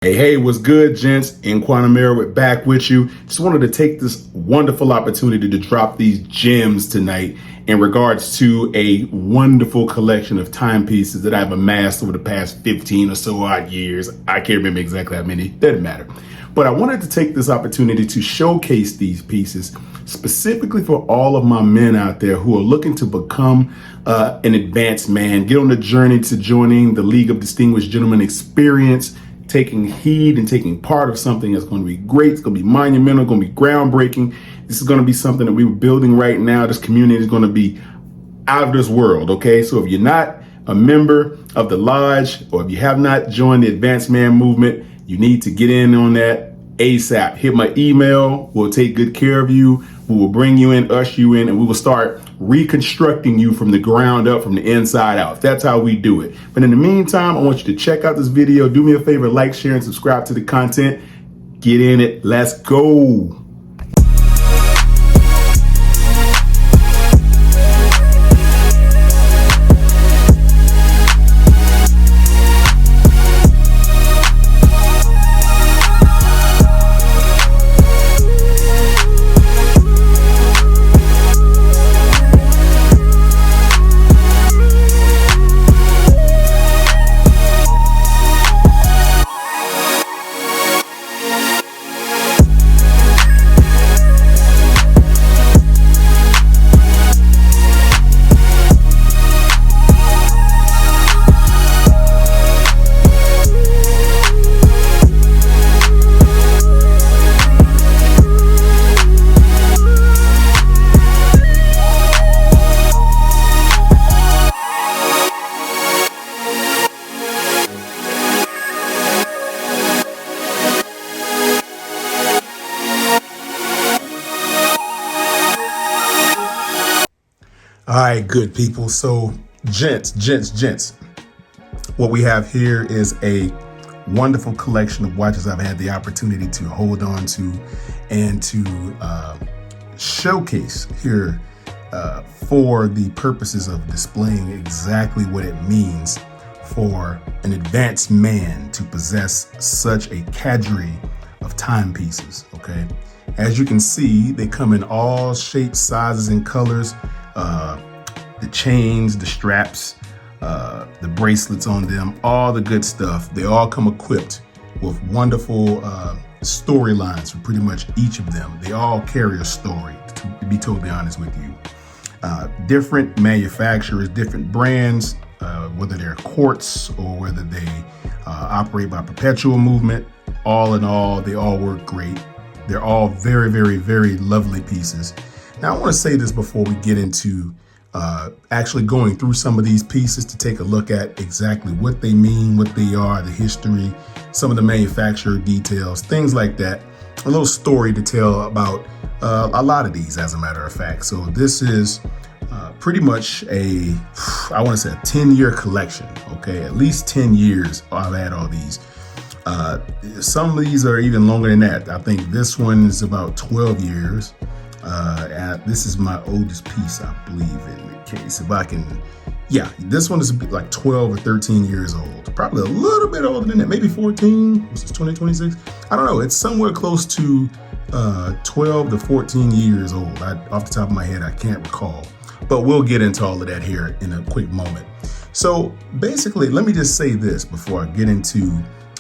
Hey, what's good, gents? In Quantum Era, back with you. Just wanted to take this wonderful opportunity to drop these gems tonight in regards to a wonderful collection of timepieces that I've amassed over the past 15 or so odd years. I can't remember exactly how many, doesn't matter. But I wanted to take this opportunity to showcase these pieces specifically for all of my men out there who are looking to become an advanced man, get on the journey to joining the League of Distinguished Gentlemen experience, taking heed and taking part of something that's going to be great. It's going to be monumental, going to be groundbreaking. This is going to be something that we're building right now. This community is going to be out of this world, okay? So if you're not a member of the lodge or if you have not joined the Advanced Man movement, you need to get in on that ASAP. Hit my email. We'll take good care of you. We will bring you in, usher you in, and we will start reconstructing you from the ground up, from the inside out. That's how we do it. But in the meantime, I want you to check out this video. Do me a favor, like, share, and subscribe to the content. Get in it. Let's go. All right, good people. So gents, what we have here is a wonderful collection of watches I've had the opportunity to hold on to and to showcase here for the purposes of displaying exactly what it means for an advanced man to possess such a cadre of timepieces, okay? As you can see, they come in all shapes, sizes, and colors. The chains, the straps, the bracelets on them, all the good stuff. They all come equipped with wonderful storylines for pretty much each of them. They all carry a story, to be totally honest with you. Different manufacturers, different brands, whether they're quartz or whether they operate by perpetual movement. All in all, they all work great. They're all very, very, very lovely pieces. Now, I want to say this before we get into actually going through some of these pieces to take a look at exactly what they mean, what they are, the history, some of the manufacturer details, things like that. A little story to tell about a lot of these, as a matter of fact. So this is pretty much I want to say a 10-year collection, okay? At least 10 years I've had all these. Some of these are even longer than that. I think this one is about 12 years. This is my oldest piece, I believe, in the case. If I can, yeah, this one is like 12 or 13 years old. Probably a little bit older than that, maybe 14. Was this 2026? I don't know. It's somewhere close to 12 to 14 years old. Off the top of my head, I can't recall. But we'll get into all of that here in a quick moment. So basically, let me just say this before I get into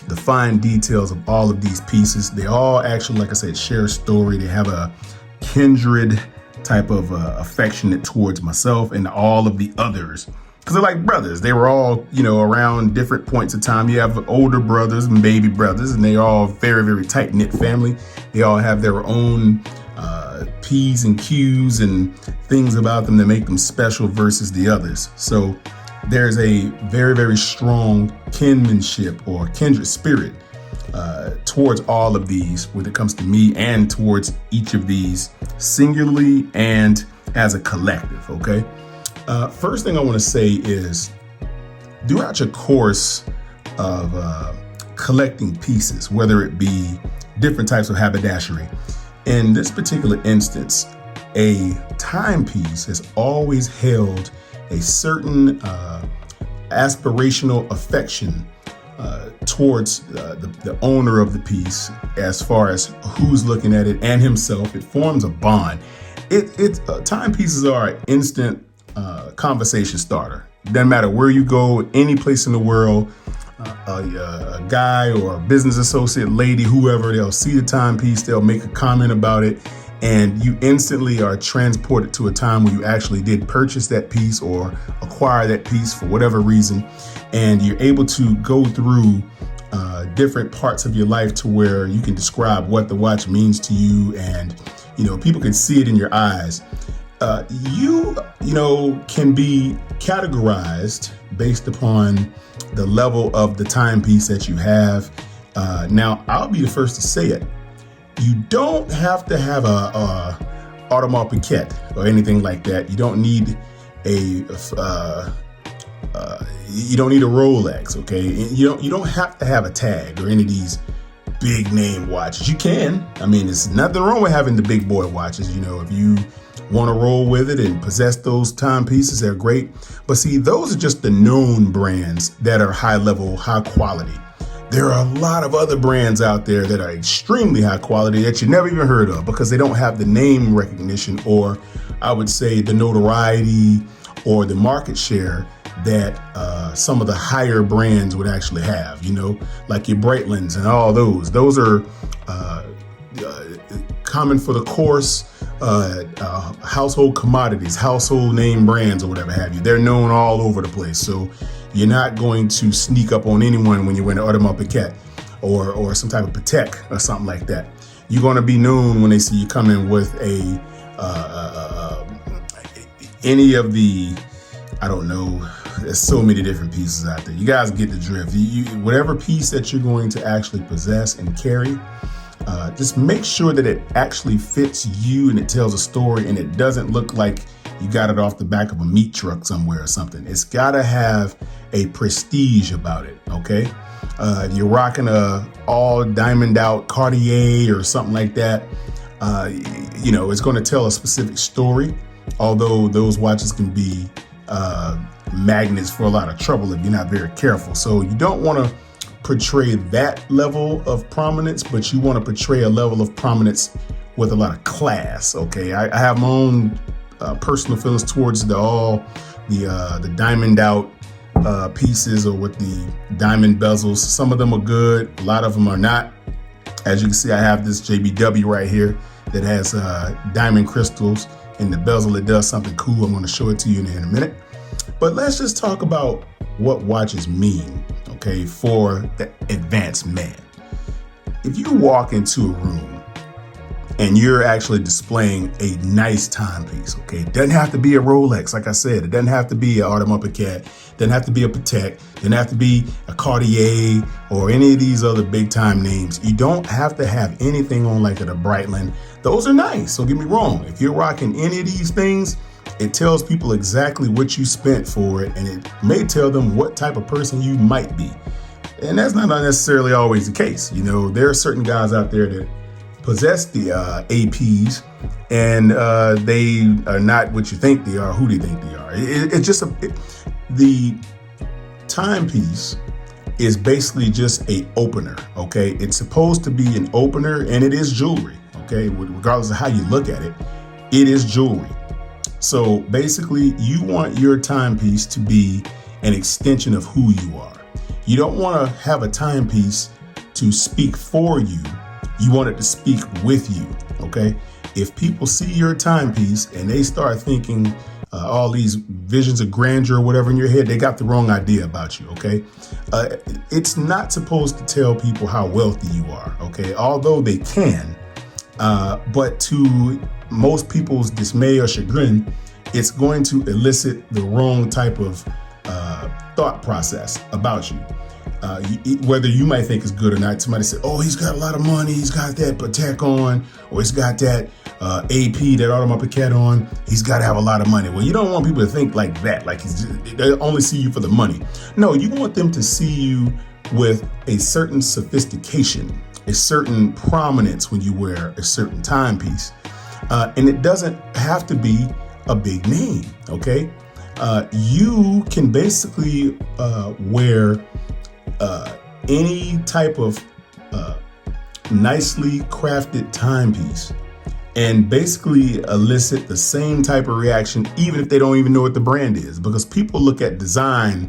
the fine details of all of these pieces. They all actually, like I said, share a story. They have a kindred type of affectionate towards myself and all of the others, because they're like brothers. They were all, around different points of time. You have older brothers and baby brothers, and they all very, very tight knit family. They all have their own P's and Q's and things about them that make them special versus the others. So there's a very, very strong kinship or kindred spirit towards all of these when it comes to me and towards each of these singularly and as a collective, okay? First thing I want to say is throughout your course of collecting pieces, whether it be different types of haberdashery, in this particular instance, a timepiece has always held a certain aspirational affection towards the owner of the piece as far as who's looking at it and himself. It forms a bond. Timepieces are an instant conversation starter. Doesn't matter where you go, any place in the world, a guy or a business associate, lady, whoever, they'll see the timepiece, they'll make a comment about it, and you instantly are transported to a time where you actually did purchase that piece or acquire that piece for whatever reason, and you're able to go through different parts of your life to where you can describe what the watch means to you, and people can see it in your eyes. You can be categorized based upon the level of the timepiece that you have. Now, I'll be the first to say it. You don't have to have a Audemars Piguet or anything like that. You don't need a Rolex, okay? You don't have to have a tag or any of these big name watches. You can. I mean, there's nothing wrong with having the big boy watches. If you want to roll with it and possess those timepieces, they're great. But see, those are just the known brands that are high level, high quality. There are a lot of other brands out there that are extremely high quality that you never even heard of because they don't have the name recognition, or I would say the notoriety or the market share that some of the higher brands would actually have, like your Breitlands and all those. Those are common for the course, household commodities, household name brands or whatever have you. They're known all over the place. So you're not going to sneak up on anyone when you wear an Audemars Piguet or some type of Patek or something like that. You're going to be known when they see you come in with any of the, I don't know, there's so many different pieces out there. You guys get the drift. Whatever piece that you're going to actually possess and carry, just make sure that it actually fits you and it tells a story and it doesn't look like you got it off the back of a meat truck somewhere or something. It's got to have a prestige about it, okay? If you're rocking a all diamond out Cartier or something like that, it's going to tell a specific story, although those watches can be magnets for a lot of trouble if you're not very careful. So you don't want to portray that level of prominence, but you want to portray a level of prominence with a lot of class, okay? I have my own personal feelings towards the diamond out pieces or with the diamond bezels. Some of them are good, a lot of them are not. As you can see, I have this JBW right here that has diamond crystals in the bezel. It does something cool. I'm going to show it to you in a minute. But let's just talk about what watches mean, okay, for the advanced man. If you walk into a room and you're actually displaying a nice timepiece, okay, it doesn't have to be a Rolex, like I said, it doesn't have to be an Audemars Piguet, it doesn't have to be a Patek, it doesn't have to be a Cartier or any of these other big time names. You don't have to have anything on like a Breitland. Those are nice, don't get me wrong. If you're rocking any of these things, it tells people exactly what you spent for it, and it may tell them what type of person you might be. And that's not necessarily always the case. There are certain guys out there that possess the APs, and they are not what you think they are, who they think they are. The timepiece is basically just a opener, okay? It's supposed to be an opener, and it is jewelry, okay? Regardless of how you look at it, it is jewelry. So basically, you want your timepiece to be an extension of who you are. You don't want to have a timepiece to speak for you. You want it to speak with you, okay? If people see your timepiece and they start thinking all these visions of grandeur or whatever in your head, they got the wrong idea about you, okay? It's not supposed to tell people how wealthy you are, okay? Although they can, but to most people's dismay or chagrin, it's going to elicit the wrong type of thought process about you. Whether you might think it's good or not, somebody said, oh, he's got a lot of money, he's got that Patek on, or he's got that AP, that Audemars Piguet on, he's got to have a lot of money. Well, you don't want people to think like that, like they only see you for the money. No, you want them to see you with a certain sophistication, a certain prominence when you wear a certain timepiece. And it doesn't have to be a big name, okay? You can basically wear any type of nicely crafted timepiece and basically elicit the same type of reaction, even if they don't even know what the brand is, because people look at design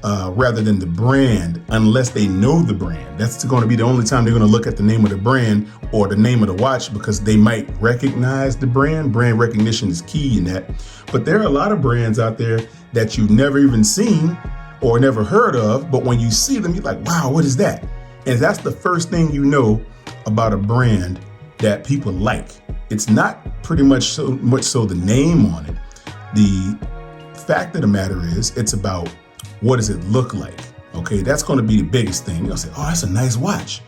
rather than the brand, unless they know the brand. That's going to be the only time they're going to look at the name of the brand or the name of the watch, because they might recognize the brand. Brand recognition is key in that. But there are a lot of brands out there that you've never even seen or never heard of, but when you see them, you're like, wow, what is that? And that's the first thing you know about a brand that people like. It's not pretty much so the name on it. The fact of the matter is, it's about what does it look like? Okay, that's going to be the biggest thing. You'll say, oh, that's a nice watch.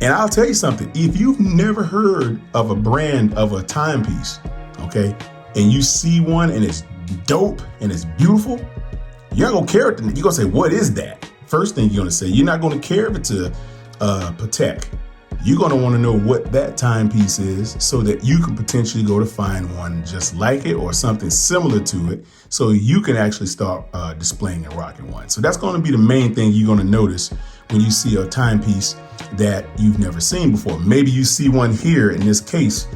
And I'll tell you something, if you've never heard of a brand of a timepiece, okay, and you see one and it's dope and it's beautiful, you're not going to care. You're going to say, what is that? First thing you're going to say, you're not going to care if it's a Patek. You're going to want to know what that timepiece is so that you can potentially go to find one just like it or something similar to it, so you can actually start displaying and rocking one. So that's going to be the main thing you're going to notice when you see a timepiece that you've never seen before. Maybe you see one here in this case.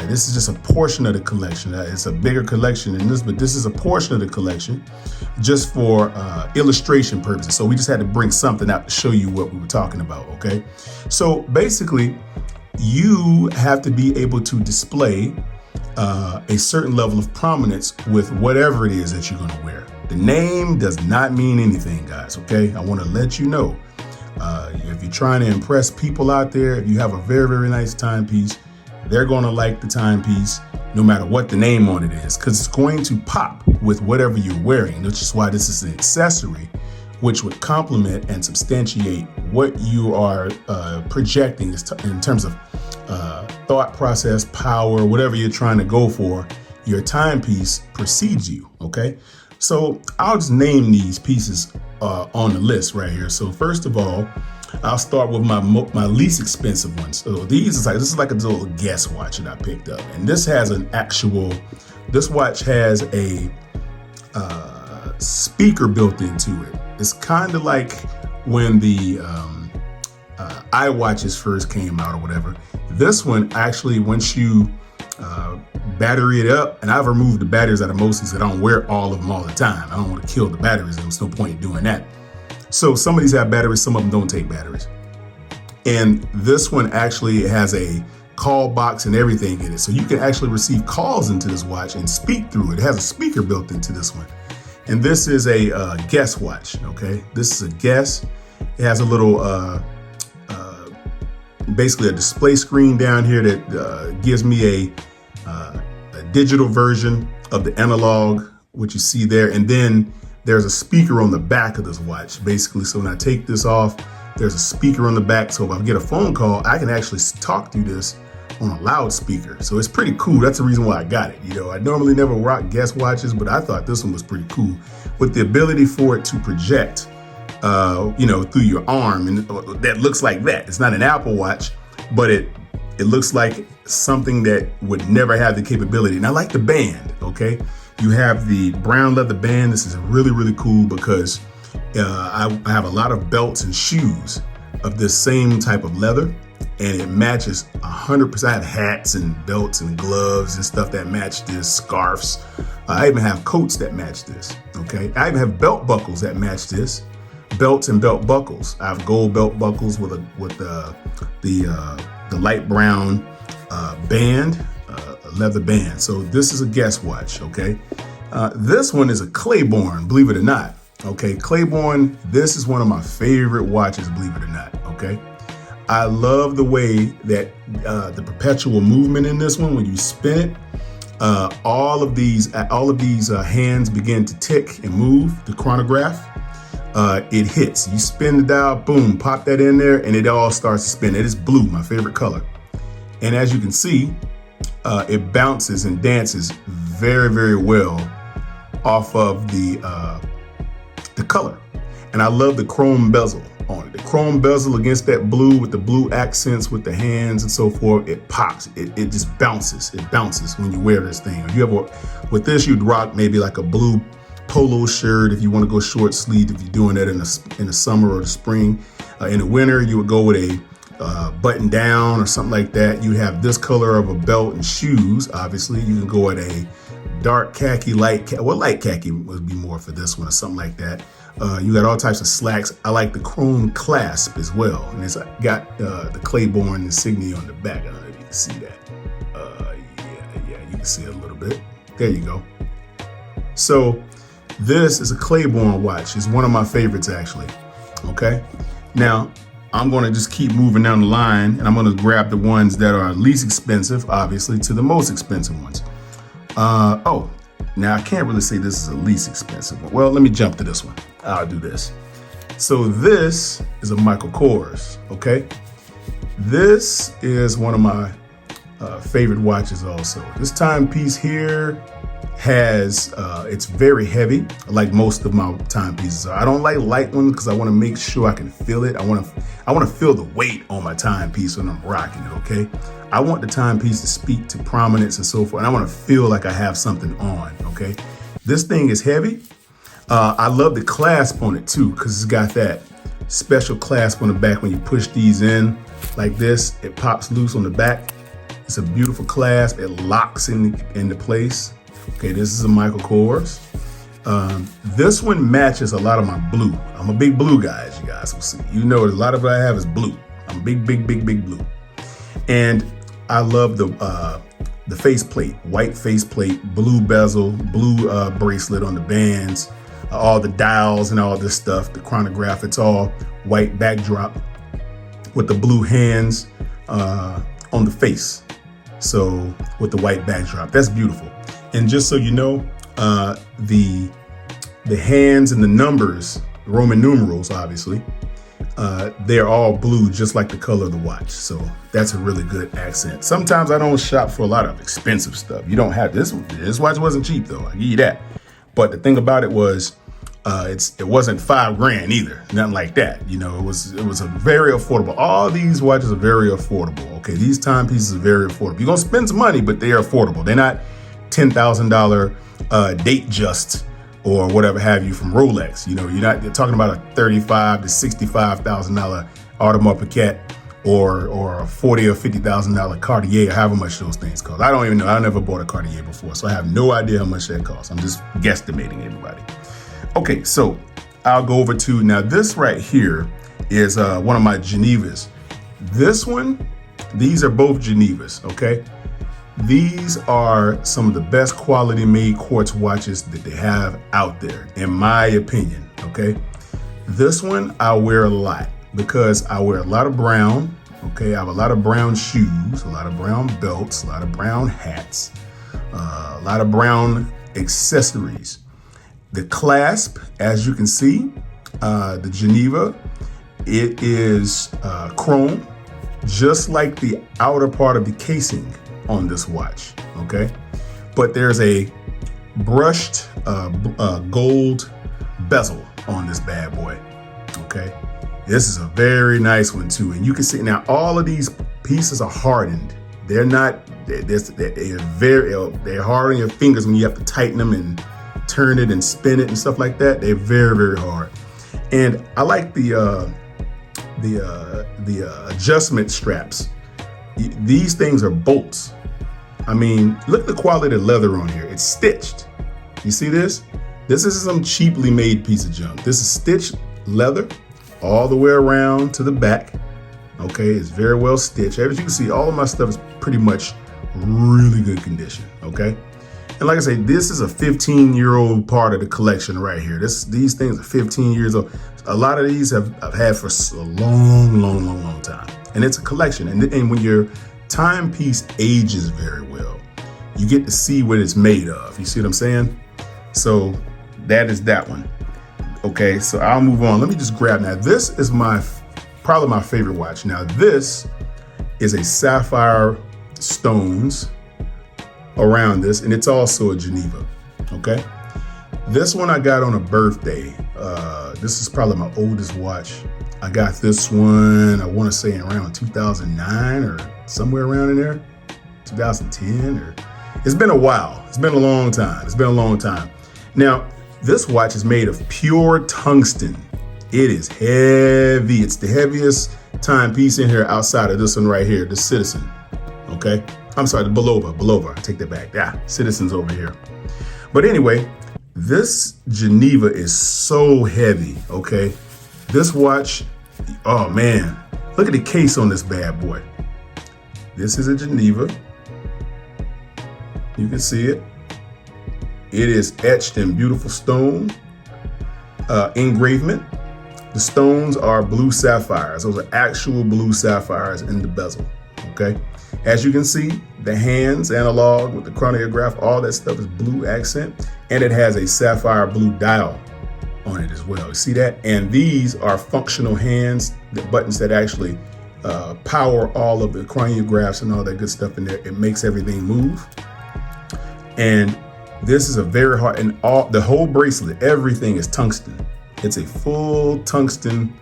This is just a portion of the collection. It's a bigger collection than this, but this is a portion of the collection just for illustration purposes. So we just had to bring something out to show you what we were talking about, okay? So basically, you have to be able to display a certain level of prominence with whatever it is that you're gonna wear. The name does not mean anything, guys, okay? I wanna let you know. If you're trying to impress people out there, if you have a very, very nice timepiece, they're going to like the timepiece no matter what the name on it is, because it's going to pop with whatever you're wearing, which is why this is an accessory which would complement and substantiate what you are projecting in terms of thought process, power, whatever you're trying to go for. Your timepiece precedes you, okay? So I'll just name these pieces on the list right here. So first of all, I'll start with my least expensive ones. So this is like a little guest watch that I picked up, and this watch has a speaker built into it. It's kind of like when the iWatches first came out or whatever. This one actually, once you battery it up, and I've removed the batteries out of most of these. I don't wear all of them all the time. I don't want to kill the batteries. There's no point in doing that. So some of these have batteries, some of them don't take batteries. And this one actually has a call box and everything in it. So you can actually receive calls into this watch and speak through it. It has a speaker built into this one. And this is a guest watch, okay? This is a guest. It has a little, basically a display screen down here that gives me a digital version of the analog, which you see there. And then there's a speaker on the back of this watch, basically. So when I take this off, there's a speaker on the back. So if I get a phone call, I can actually talk through this on a loudspeaker. So it's pretty cool. That's the reason why I got it. You know, I normally never rock guest watches, but I thought this one was pretty cool with the ability for it to project, through your arm. And that looks like that. It's not an Apple Watch, but it looks like something that would never have the capability. And I like the band, okay? You have the brown leather band. This is really, really cool because I have a lot of belts and shoes of this same type of leather, and it matches 100%. I have hats and belts and gloves and stuff that match this, scarves. I even have coats that match this, okay? I even have belt buckles that match this, belts and belt buckles. I have gold belt buckles with the light brown band, leather band. So this is a guest watch, okay? This one is a Claiborne, believe it or not, okay? Claiborne, this is one of my favorite watches, believe it or not, okay? I love the way that the perpetual movement in this one, when you spin it, all of these hands begin to tick and move, the chronograph. It hits, you spin the dial, boom, pop that in there, and it all starts to spin. It is blue, my favorite color. And as you can see, it bounces and dances very, very well off of the color. And I love the chrome bezel on it. The chrome bezel against that blue with the blue accents with the hands and so forth, it pops. It just bounces. It bounces when you wear this thing. If you have with this, you'd rock maybe like a blue polo shirt if you want to go short sleeve, if you're doing that in the summer or the spring. In the winter, you would go with a button down or something like that. You have this color of a belt and shoes. Obviously, you can go at a dark khaki, light khaki would be more for this one or something like that. You got all types of slacks. I like the chrome clasp as well. And it's got the Claiborne insignia on the back. I don't know if you can see that. Yeah, you can see it a little bit. There you go. So this is a Claiborne watch. It's one of my favorites, actually. Okay. Now, I'm going to just keep moving down the line, and I'm going to grab the ones that are least expensive, obviously, to the most expensive ones. Now I can't really say this is the least expensive one. Well, let me jump to this one. I'll do this. So this is a Michael Kors, okay? This is one of my favorite watches also. This timepiece here has, it's very heavy, like most of my timepieces are. I don't like light ones because I want to make sure I can feel it. I want to feel the weight on my timepiece when I'm rocking it, okay? I want the timepiece to speak to prominence and so forth, and I want to feel like I have something on, okay? This thing is heavy. I love the clasp on it too, because it's got that special clasp on the back. When you push these in like this, it pops loose on the back. It's a beautiful clasp. It locks into place. Okay, this is a Michael Kors. This one matches a lot of my blue. I'm a big blue guy, as you guys will see. You know, a lot of what I have is blue. I'm big blue. And I love the faceplate, white faceplate, blue bezel, blue bracelet on the bands, all the dials and all this stuff, the chronograph, it's all white backdrop with the blue hands on the face. So with the white backdrop, that's beautiful. And just so you know, the hands and the numbers, Roman numerals, obviously, they're all blue, just like the color of the watch. So that's a really good accent. Sometimes I don't shop for a lot of expensive stuff. You don't have this. This watch wasn't cheap though, I give you that. But the thing about it was, it wasn't $5,000 either, nothing like that. You know, it was a very affordable. All these watches are very affordable. Okay, these timepieces are very affordable. You're gonna spend some money, but they are affordable. They're not $10,000 Datejust or whatever have you from Rolex. You know, you're talking about a $35,000 to $65,000 Audemars Piguet or a $40,000 or $50,000 Cartier, or however much those things cost. I don't even know. I never bought a Cartier before, so I have no idea how much that costs. I'm just guesstimating, everybody. Okay, so I'll go over to, now this right here is one of my Genevas. This one, these are both Genevas, okay? These are some of the best quality made quartz watches that they have out there, in my opinion, okay? This one I wear a lot because I wear a lot of brown, okay? I have a lot of brown shoes, a lot of brown belts, a lot of brown hats, a lot of brown accessories. The clasp, as you can see, the Geneva, it is chrome, just like the outer part of the casing on this watch, okay? But there's a brushed gold bezel on this bad boy, okay? This is a very nice one too. And you can see now all of these pieces are hardened. They're not, they're hard on your fingers when you have to tighten them and turn it and spin it and stuff like that. They're very, very hard. And I like the adjustment straps. These things are bolts. I mean, look at the quality of the leather on here. It's stitched. You see this? This is some cheaply made piece of junk. This is stitched leather all the way around to the back. Okay, it's very well stitched. As you can see, all of my stuff is pretty much really good condition, okay? And like I say, this is a 15-year-old part of the collection right here. These things are 15 years old. A lot of these I've had for a long time. And it's a collection. And when your timepiece ages very well, you get to see what it's made of. You see what I'm saying? So that is that one. Okay, so I'll move on. Let me just grab now. This is probably my favorite watch. Now this is a sapphire stones around this, and it's also a Geneva, okay? This one I got on a birthday. This is probably my oldest watch. I got this one, I wanna say around 2009 or somewhere around in there, 2010, or it's been a while. It's been a long time. Now, this watch is made of pure tungsten, It is heavy. It's the heaviest timepiece in here outside of this one right here, the Citizen. Okay. I'm sorry, the Bulova. I take that back. Yeah, Citizen's over here. But anyway, this Geneva is so heavy. Okay. This watch, oh man, look at the case on this bad boy. This is a Geneva. You can see it. It is etched in beautiful stone engravement. The stones are blue sapphires. Those are actual blue sapphires in the bezel. Okay. As you can see, the hands analog with the chronograph, all that stuff is blue accent, and it has a sapphire blue dial on it as well. You see that? And these are functional hands, the buttons that actually power all of the chronographs and all that good stuff in there. It makes everything move. And this is a very hard, and the whole bracelet, everything is tungsten. It's a full tungsten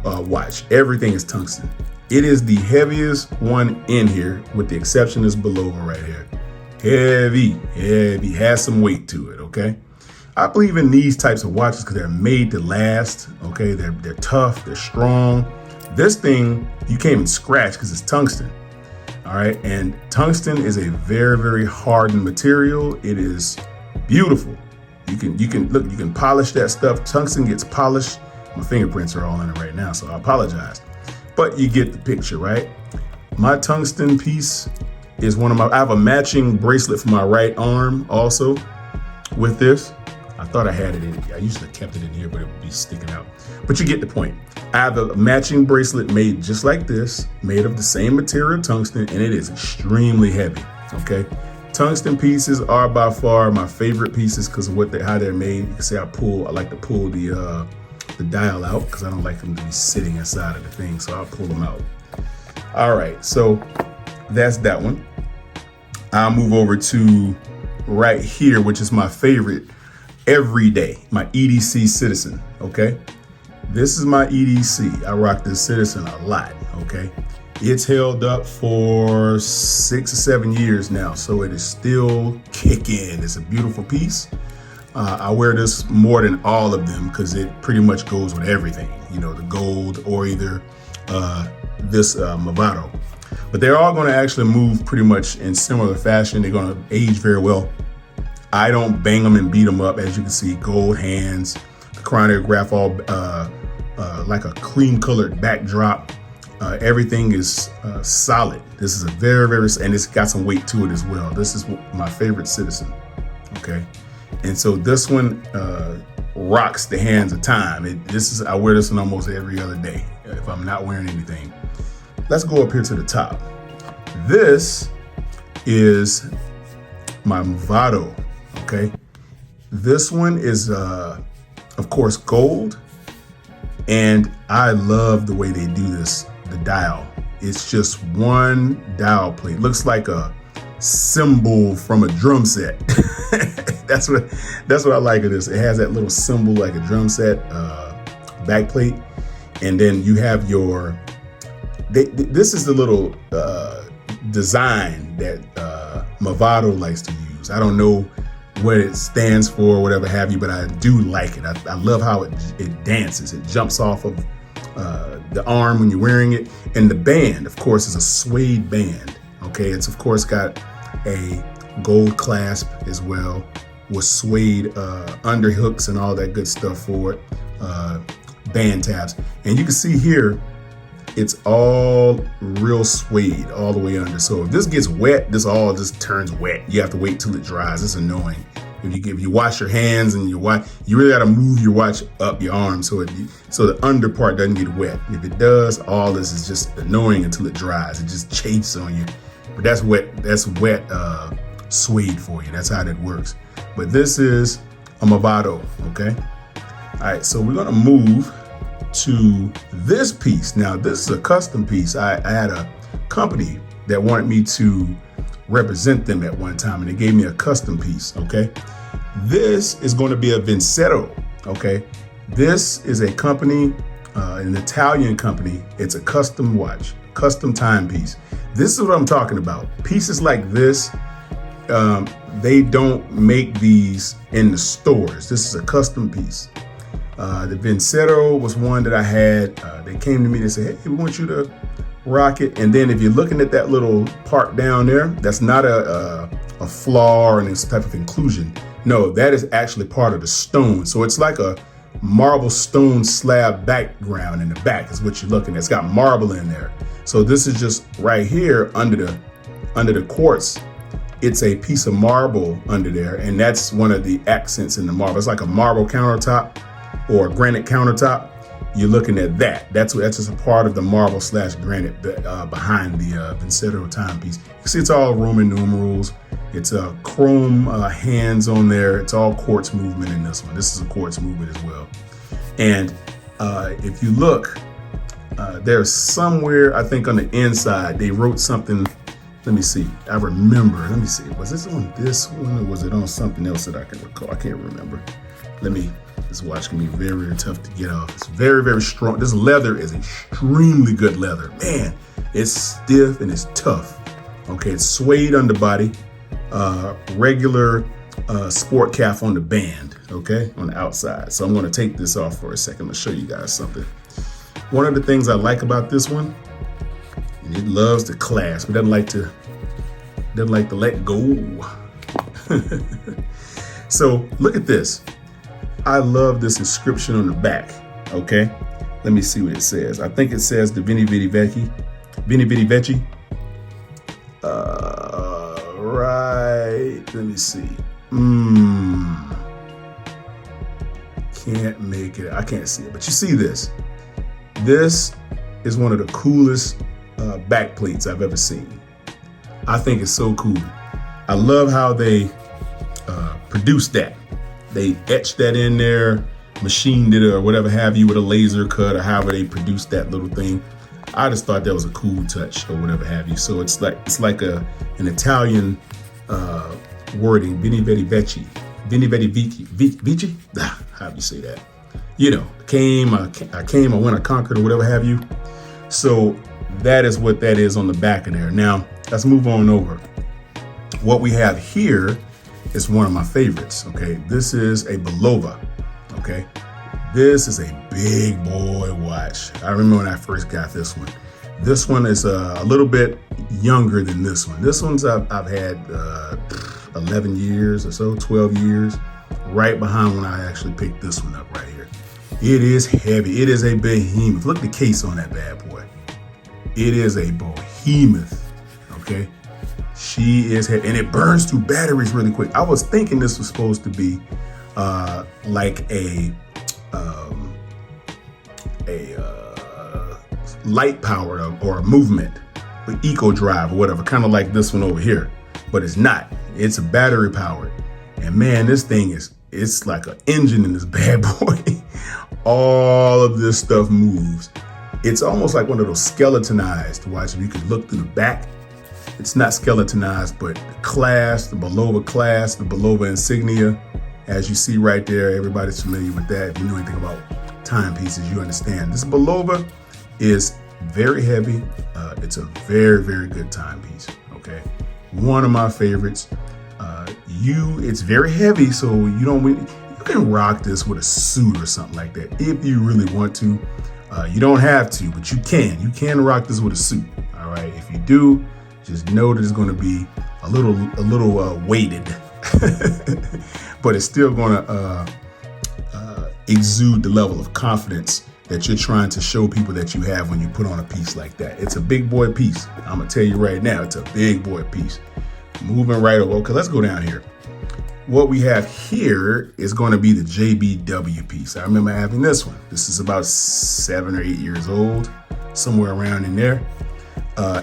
watch. Everything is tungsten. It is the heaviest one in here, with the exception of this Bulova right here. Heavy, has some weight to it, okay? I believe in these types of watches because they're made to last, okay? They're tough, they're strong. This thing, you can't even scratch because it's tungsten, all right? And tungsten is a very, very hardened material. It is beautiful. You can polish that stuff. Tungsten gets polished. My fingerprints are all in it right now, so I apologize. But you get the picture, right? My tungsten piece is I have a matching bracelet for my right arm also with this. I thought I had it in, I usually kept it in here, but it would be sticking out. But you get the point. I have a matching bracelet made just like this, made of the same material, tungsten, and it is extremely heavy, okay? Tungsten pieces are by far my favorite pieces because of how they're made. You can see I like to pull the dial out because I don't like them to be sitting inside of the thing, so I'll pull them out. All right, so that's that one. I'll move over to right here, which is my favorite every day, my EDC Citizen, okay? This is my EDC. I rock this Citizen a lot, okay? It's held up for 6 or 7 years now, so it is still kicking. It's a beautiful piece. I wear this more than all of them because it pretty much goes with everything, you know, the gold or either this Movado. But they're all going to actually move pretty much in similar fashion. They're going to age very well. I don't bang them and beat them up. As you can see, gold hands, the chronograph all like a cream colored backdrop. Everything is solid. This is a very, very, and it's got some weight to it as well. This is my favorite Citizen, okay? And so this one rocks the hands of time. I wear this one almost every other day if I'm not wearing anything. Let's go up here to the top. This is my Movado, okay? This one is, of course, gold. And I love the way they do this, the dial. It's just one dial plate. Looks like a cymbal from a drum set. That's what I like of this. It has that little symbol like a drum set back plate. And then you have this is the little design that Movado likes to use. I don't know what it stands for, whatever have you, but I do like it. I love how it dances. It jumps off of the arm when you're wearing it. And the band, of course, is a suede band. Okay, it's of course got a gold clasp as well with suede underhooks and all that good stuff for it. Band tabs. And you can see here, it's all real suede all the way under. So if this gets wet, this all just turns wet. You have to wait till it dries. It's annoying. If you wash your hands and you really got to move your watch up your arm so the under part doesn't get wet. If it does, all this is just annoying until it dries. It just chafes on you. But that's wet. That's wet suede for you. That's how that works. But this is a Movado. Okay. All right. So we're gonna move to this piece. Now this is a custom piece. I had a company that wanted me to represent them at one time and they gave me a custom piece. Okay, this is going to be a Vincetto. Okay, this is a company, an Italian company. It's a custom watch, custom timepiece. This is what I'm talking about. Pieces like this, they don't make these in the stores. This is a custom piece. The Vincero was one that I had. They came to me and said, hey, we want you to rock it. And then if you're looking at that little part down there, that's not a flaw or any type of inclusion. No, that is actually part of the stone. So it's like a marble stone slab background in the back is what you're looking at. It's got marble in there. So this is just right here under the quartz. It's a piece of marble under there, and that's one of the accents in the marble. It's like a marble countertop or a granite countertop. You're looking at that. That's just a part of the marble / granite behind the Vincero timepiece. You can see it's all Roman numerals. It's a chrome hands on there. It's all quartz movement in this one. This is a quartz movement as well. And if you look, there's somewhere, I think on the inside, they wrote something. Let me see. I remember. Let me see. Was this on this one or was it on something else that I can recall? I can't remember. This watch can be very, very tough to get off. It's very, very strong. This leather is extremely good leather. Man, it's stiff and it's tough. Okay, it's suede underbody, regular sport calf on the band, okay, on the outside. So I'm going to take this off for a second. I'm going to show you guys something. One of the things I like about this one, and it loves to clasp. It doesn't like to let go. So look at this. I love this inscription on the back. Okay, let me see what it says. I think it says the Veni Vidi Vici. Veni Vidi Vici. Right. Let me see. Can't make it. I can't see it, but you see this. This is one of the coolest back plates I've ever seen. I think it's so cool. I love how they produced that. They etched that in there, machined it or whatever have you with a laser cut or however they produced that little thing. I just thought that was a cool touch or whatever have you. So it's like an Italian wording, Veni Vidi Vici. Veni Vidi Vici? How do you say that? You know, I went, I conquered or whatever have you. So that is what that is on the back of there. Now, let's move on over. What we have here is one of my favorites, okay? This is a Belova, okay? This is a big boy watch. I remember when I first got this one. This one is a little bit younger than this one. This one's I've had 11 years or so, 12 years, right behind when I actually picked this one up right here. It is heavy. It is a behemoth. Look at the case on that bad boy. It is a behemoth, okay? She is heavy, and it burns through batteries really quick. I was thinking this was supposed to be like a light power or a movement, an eco drive or whatever, kind of like this one over here, but it's not. It's a battery powered, and man, this thing it's like an engine in this bad boy. All of this stuff moves. It's almost like one of those skeletonized watches. You can look through the back. It's not skeletonized, but the class, the Belova insignia, as you see right there, everybody's familiar with that. If you know anything about timepieces, you understand. This Belova is very heavy. It's a very, very good timepiece, okay? One of my favorites. It's very heavy, so you can rock this with a suit or something like that if you really want to. You don't have to, but you can. You can rock this with a suit, all right? If you do, just know that it's going to be a little weighted, but it's still going to exude the level of confidence that you're trying to show people that you have when you put on a piece like that. It's a big boy piece. I'm going to tell you right now, it's a big boy piece. Moving right over. Okay, let's go down here. What we have here is going to be the JBW piece. I remember having this one. This is about 7 or 8 years old, somewhere around in there.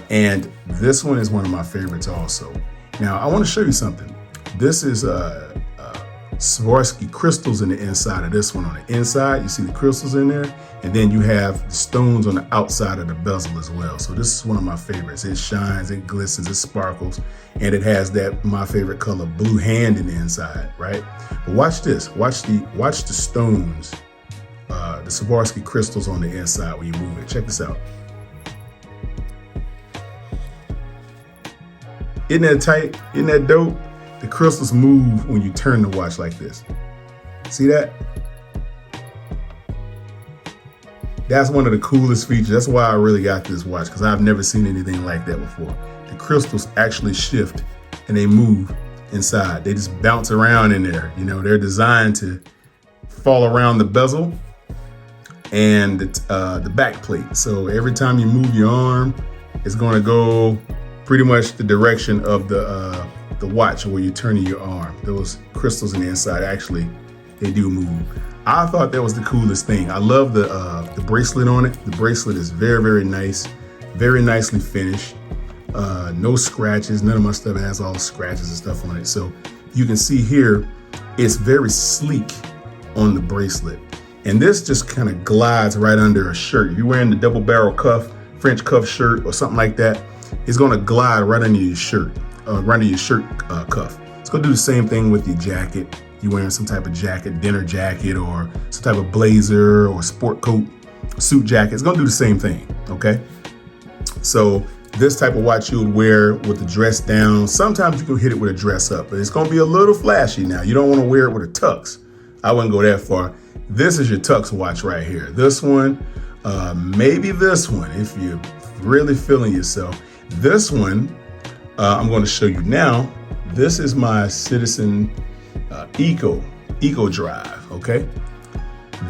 And this one is one of my favorites also. Now, I want to show you something. This is Swarovski crystals in the inside of this one. On the inside, you see the crystals in there, and then you have the stones on the outside of the bezel as well. So this is one of my favorites. It shines, it glistens, it sparkles, and it has that my favorite color, blue hand in the inside, right? But watch this. Watch the stones, the Swarovski crystals on the inside when you move it. Check this out. Isn't that tight? Isn't that dope? The crystals move when you turn the watch like this. See that? That's one of the coolest features. That's why I really got this watch, because I've never seen anything like that before. The crystals actually shift and they move inside. They just bounce around in there. You know, they're designed to fall around the bezel and the back plate. So every time you move your arm, it's going to go pretty much the direction of the watch where you're turning your arm. Those crystals in the inside, actually, they do move. I thought that was the coolest thing. I love the bracelet on it. The bracelet is very, very nice, very nicely finished. No scratches. None of my stuff has all scratches and stuff on it. So you can see here, it's very sleek on the bracelet. And this just kind of glides right under a shirt. If you're wearing the double barrel cuff, French cuff shirt or something like that, it's gonna glide right under your shirt, cuff. It's gonna do the same thing with your jacket. You're wearing some type of jacket, dinner jacket, or some type of blazer or sport coat, suit jacket. It's gonna do the same thing, okay? So this type of watch you would wear with the dress down. Sometimes you can hit it with a dress up, but it's gonna be a little flashy now. You don't wanna wear it with a tux. I wouldn't go that far. This is your tux watch right here. This one, maybe this one, if you're really feeling yourself. This one, I'm gonna show you now. This is my Citizen Eco Drive, okay?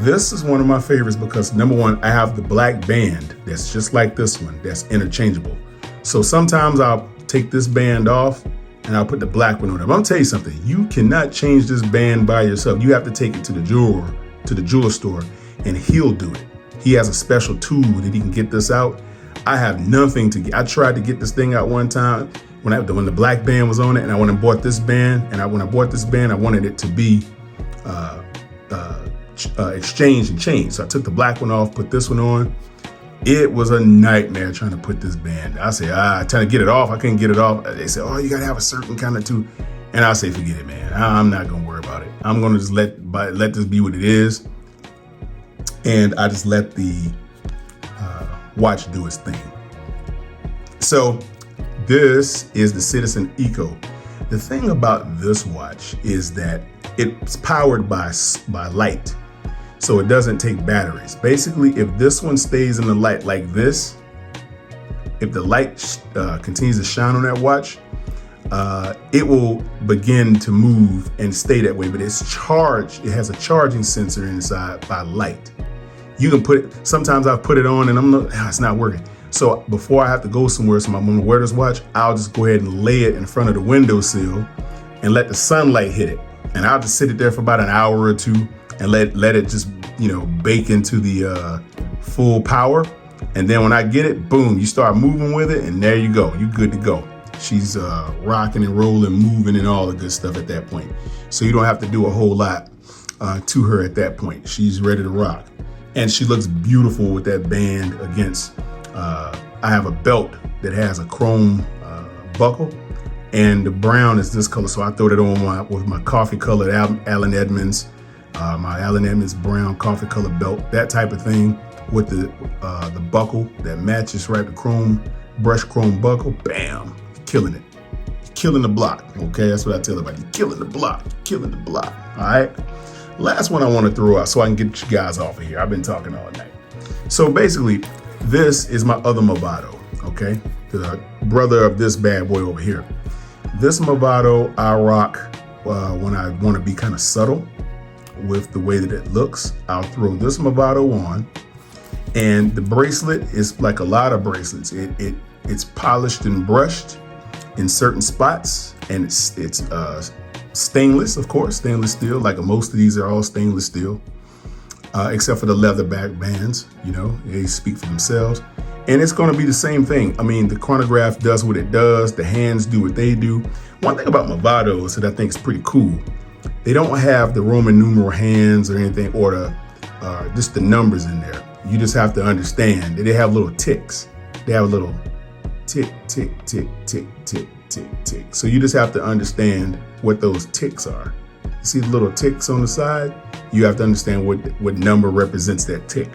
This is one of my favorites because number one, I have the black band that's just like this one, that's interchangeable. So sometimes I'll take this band off and I'll put the black one on it. I'm gonna tell you something, you cannot change this band by yourself. You have to take it to the jeweler store, and he'll do it. He has a special tool that he can get this out. I have nothing to get. I tried to get this thing out one time when the black band was on it, and I went and bought this band. And when I bought this band, I wanted it to be exchange and change. So I took the black one off, put this one on. It was a nightmare trying to put this band. I say, trying to get it off. I couldn't get it off. They said, oh, you gotta have a certain kind of tool. And I say, forget it, man. I'm not gonna worry about it. I'm gonna just let this be what it is. And I just let the watch do its thing. So this is the Citizen Eco. The thing about this watch is that it's powered by light. So it doesn't take batteries. Basically, if this one stays in the light like this, if the light continues to shine on that watch, it will begin to move and stay that way, but it's charged. It has a charging sensor inside by light. You can put it, sometimes I've put it on and it's not working. So before I have to go somewhere, so I'm gonna wear this watch, I'll just go ahead and lay it in front of the windowsill and let the sunlight hit it. And I'll just sit it there for about an hour or two and let it just, bake into the full power. And then when I get it, boom, you start moving with it and there you go, you're good to go. She's rocking and rolling, moving and all the good stuff at that point. So you don't have to do a whole lot to her at that point. She's ready to rock. And she looks beautiful with that band against, I have a belt that has a chrome buckle, and the brown is this color. So I throw that on with my coffee colored Allen Edmonds, my Allen Edmonds brown coffee colored belt, that type of thing with the buckle that matches right, the brush chrome buckle, bam, killing it. Killing the block, okay? That's what I tell everybody, killing the block, all right? Last one I want to throw out so I can get you guys off of here. I've been talking all night. So basically, this is my other Movado, okay? The brother of this bad boy over here. This Movado I rock when I want to be kind of subtle with the way that it looks. I'll throw this Movado on, and the bracelet is like a lot of bracelets. It's polished and brushed in certain spots, and it's stainless, of course, stainless steel. Like most of these are all stainless steel, except for the leather back bands. They speak for themselves. And it's going to be the same thing. I mean, the chronograph does what it does. The hands do what they do. One thing about Movados that I think is pretty cool, they don't have the Roman numeral hands or anything, or just the numbers in there. You just have to understand that they have little ticks. They have a little tick, tick, tick, tick, tick, tick, tick. So you just have to understand what those ticks are. You see the little ticks on the side? You have to understand what number represents that tick.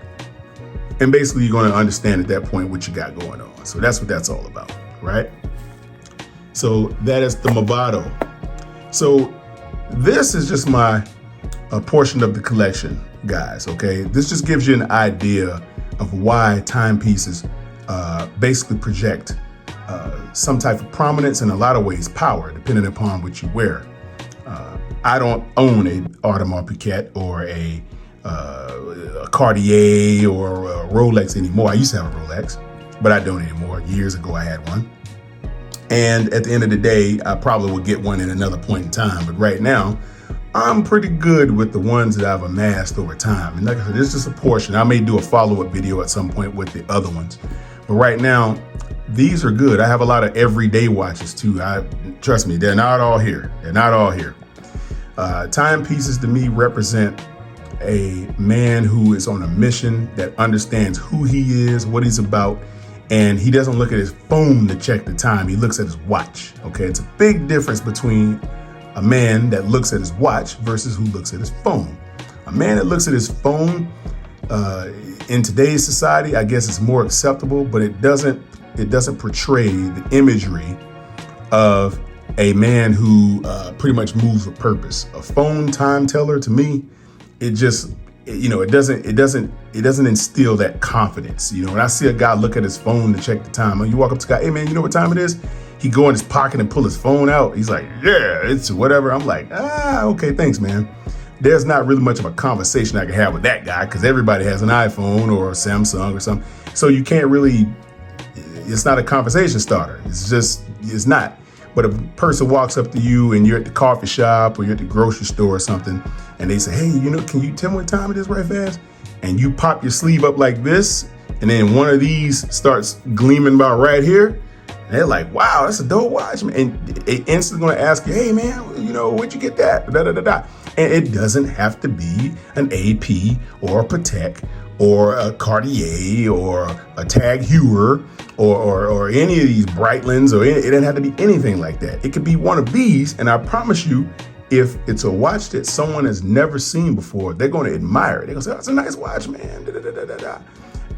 And basically you're going to understand at that point what you got going on. So that's what that's all about, right? So that is the Movado. So this is just a portion of the collection, guys, okay? This just gives you an idea of why timepieces basically project some type of prominence, in a lot of ways power, depending upon what you wear. I don't own a Audemars Piguet or a Cartier or a Rolex anymore. I used to have a Rolex, but I don't anymore. Years ago, I had one. And at the end of the day, I probably will get one at another point in time. But right now, I'm pretty good with the ones that I've amassed over time. And like I said, this is just a portion. I may do a follow-up video at some point with the other ones. But right now, these are good. I have a lot of everyday watches too. Trust me, they're not all here. They're not all here. Timepieces to me represent a man who is on a mission, that understands who he is, what he's about, and he doesn't look at his phone to check the time. He looks at his watch. Okay, it's a big difference between a man that looks at his watch versus who looks at his phone. A man that looks at his phone in today's society, I guess it's more acceptable, but it doesn't portray the imagery of a man who pretty much moves with purpose. A phone time teller, to me, it just, it doesn't instill that confidence. When I see a guy look at his phone to check the time, you walk up to a guy, hey man, you know what time it is? He go in his pocket and pull his phone out. He's like, yeah, it's whatever. I'm like, okay, thanks, man. There's not really much of a conversation I can have with that guy, because everybody has an iPhone or a Samsung or something. So you can't really, it's not a conversation starter. It's not. But if a person walks up to you and you're at the coffee shop or you're at the grocery store or something, and they say, hey, can you tell me what time it is right fast? And you pop your sleeve up like this, and then one of these starts gleaming about right here. And they're like, wow, that's a dope watch, man. And they instantly gonna ask you, hey man, where'd you get that? Da, da, da, da. And it doesn't have to be an AP or a Patek or a Cartier or a Tag Heuer or any of these Breitlands, or it doesn't have to be anything like that. It could be one of these, and I promise you, if it's a watch that someone has never seen before, they're going to admire it. They're going to say, oh, it's a nice watch, man. Da, da, da, da, da, da.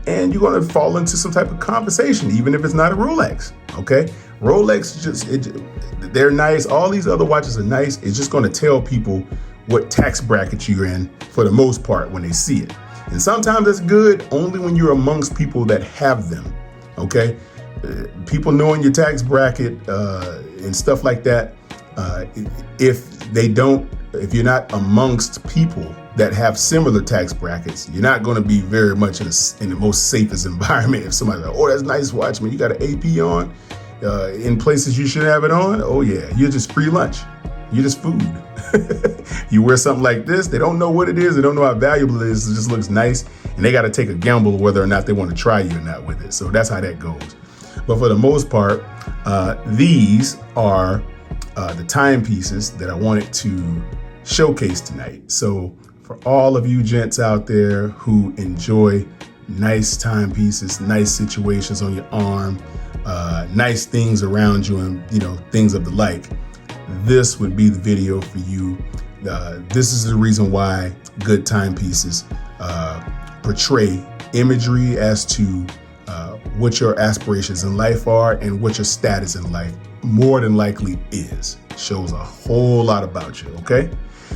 And you're going to fall into some type of conversation, even if it's not a Rolex, okay? Rolex, they're nice. All these other watches are nice. It's just going to tell people what tax bracket you're in for the most part when they see it. And sometimes that's good only when you're amongst people that have them, okay? People knowing your tax bracket and stuff like that, if you're not amongst people that have similar tax brackets, you're not going to be very much in the most safest environment. If somebody's like, oh, that's a nice watch, man, you got an AP on in places you should have it on. Oh yeah, you're just free lunch. You're just food. You wear something like this, they don't know what it is. They don't know how valuable it is. It just looks nice. And they got to take a gamble whether or not they want to try you or not with it. So that's how that goes. But for the most part, these are the timepieces that I wanted to showcase tonight. So for all of you gents out there who enjoy nice timepieces, nice situations on your arm, nice things around you, and things of the like, this would be the video for you. This is the reason why good timepieces portray imagery as to what your aspirations in life are and what your status in life more than likely is. Shows a whole lot about you, okay?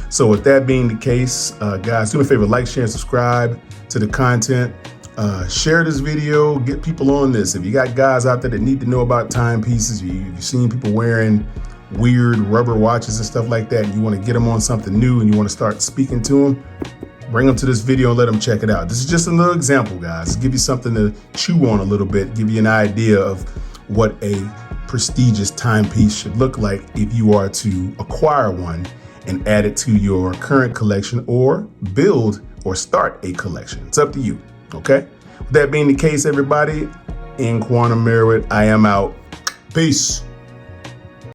So with that being the case, guys, do me a favor, like, share, and subscribe to the content. Share this video, get people on this. If you got guys out there that need to know about timepieces, you've seen people wearing weird rubber watches and stuff like that, and you want to get them on something new and you want to start speaking to them, bring them to this video and let them check it out. This is just a little example, guys. Give you something to chew on a little bit, give you an idea of what a prestigious timepiece should look like if you are to acquire one and add it to your current collection or build or start a collection. It's up to you, okay? With that being the case, everybody, in Quantum Merritt, I am out. Peace.